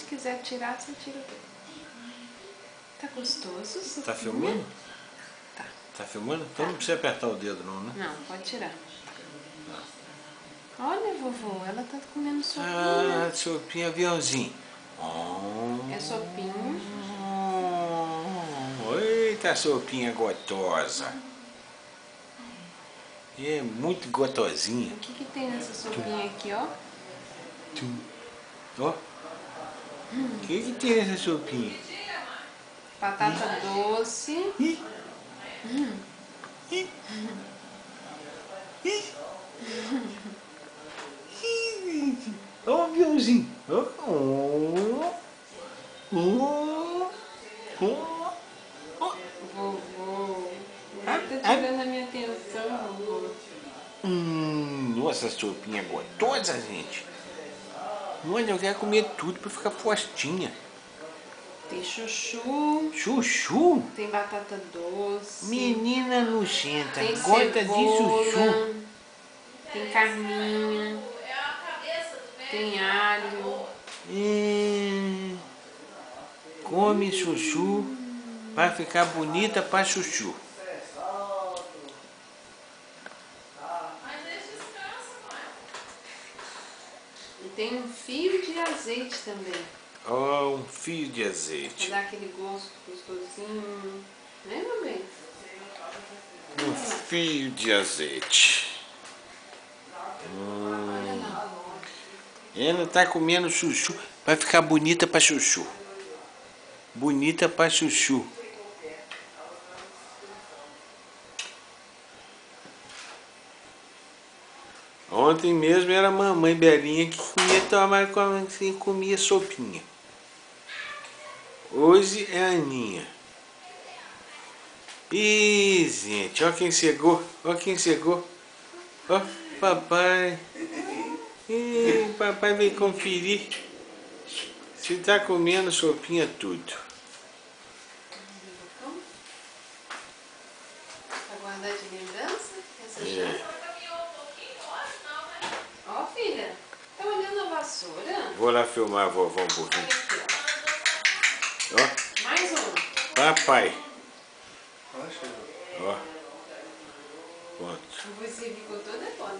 quiser tirar, você tira tudo. Tá gostoso, Sofia? Tá filmando? Tá. Tá filmando? Então não precisa apertar o dedo não, né? Não, pode tirar. Olha, vovô, ela tá comendo sopinha. Ah, sopinha aviãozinho. É sopinha. Eita, sopinha gotosa. É muito gotosinha. O que tem nessa sopinha aqui, ó? Ó. O que tem nessa sopinha? Batata doce. Ih. Ih. Ih. Ó o aviãozinho. Vovô. Tá tirando a minha atenção, vovô. Nossa, sopinha gostosa, gente. Olha, eu quero comer tudo pra ficar postinha. Tem chuchu. Chuchu? Tem batata doce. Menina nojenta, Tem gosta de chuchu. cebola. Tem carninha. Tem alho. Come chuchu pra ficar bonita pra chuchu. E tem um fio de azeite também. Ó, um fio de azeite. Pra dar aquele gosto gostosinho. Né, meu bem? Um fio de azeite. Ela tá comendo chuchu pra ficar bonita pra chuchu. Bonita pra chuchu. Ontem mesmo era a mamãe Belinha que comia sopinha. Hoje é a Aninha. Ih, gente, ó quem chegou, ó quem chegou. Ó, papai. Ih, papai veio conferir se tá comendo sopinha tudo. Pra guardar de lembrança? Essa chave? Ó, filha, tá olhando a vassoura? Vou lá filmar a vovó um pouquinho. Aqui, Ó, ó. Mais um. papai. Ó. Pronto. Você ficou toda toda.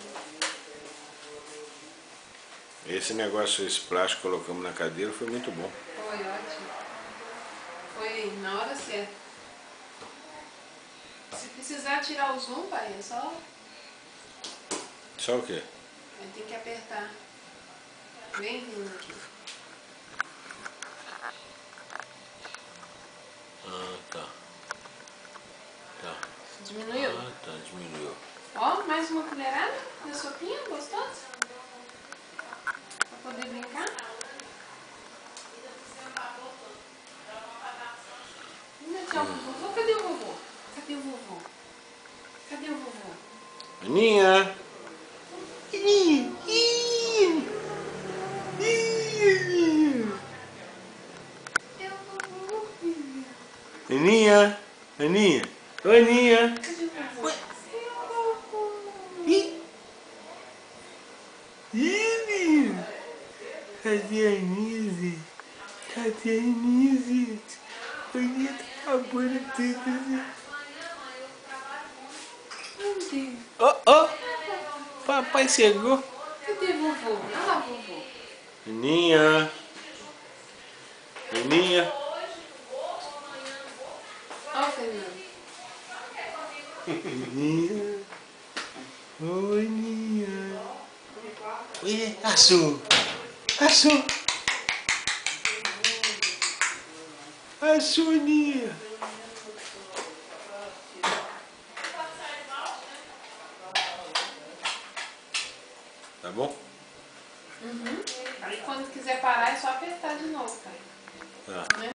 Esse negócio, esse plástico que colocamos na cadeira foi muito bom. Foi ótimo. Foi na hora certa. Se precisar tirar o zoom, pai, é só... Só o quê? Tem que apertar. Bem vindo aqui. Ah, tá. Tá. Diminuiu? Ah, tá, diminuiu. Ó, mais uma colherada de sopinha gostosa. Pra poder brincar. Tchau, vovô. Cadê o vovô? Cadê o vovô? Cadê o vovô? Aninha! Cadê o vovô? Aninha! Aninha! Ô, Aninha! Cadê o vovô? Ih! Ih! Cadê a Aninha? Cadê a Aninha? A Aninha tá acabando tudo. Cadê? Ó, ó! Papai chegou! Cadê vovô? Olha lá, vovô. Aninha! Aninha! Ó, Fernando. Aninha! Oi, Aninha! Oi, achou! Achou! Achou, Aninha! Tá bom? Aí quando quiser parar é só apertar de novo, pai. Tá.